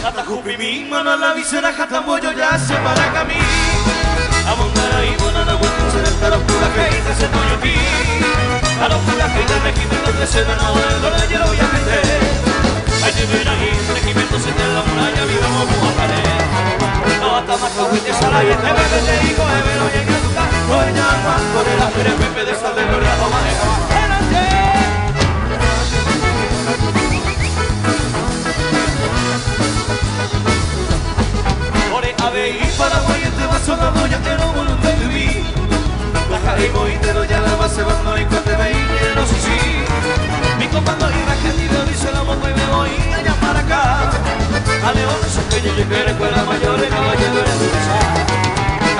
Atajupi mi mano la visera jatamboyo ya se para camí. Amongara y bueno la vuelta se del taro pura que te se toyo aquí. A los pura que te regimiento de se no lo yo lo voy a meter. Hay de ver ahí regimiento se te la muralla viva como a pared. No hasta más que te sala y te bebe te digo no llegue a tu casa. No llama con el aire pepe de sal de gloria no maneja. Y para hoy te vas a la noche que no vuelvo a vivir. Baja y voy te lo ya la base bando y cuando te veí no sé si mi comando iba que tiro dice la boca y me voy allá para acá. A León esos que yo llegué a la escuela mayor y caballero de dulce.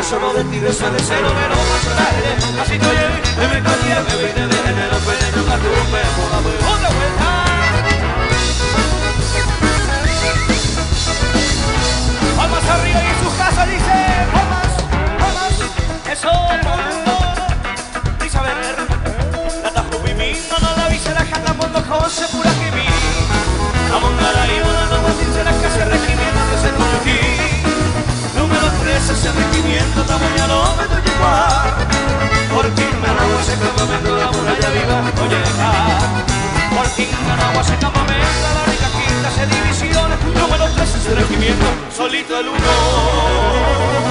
A solo de ti de ese deseo pero más tarde así que oye me cogía me vine de género pequeño que tuve un pejo la voy otra vuelta. Palmas arriba y en sus casas dice palmas, palmas, eso mundo. Dice a ver, la tajo mi no la visera jata mundo José pura que vi. A mongara y una no dice la casa regimiento que se tuyo aquí. Número 13 ese regimiento tamañado me doy igual. Por fin me robo ese campamento la muralla viva oye por fin me robo ese campamento la rica quinta se divisiones. Número 13 ese regimiento solito el uno.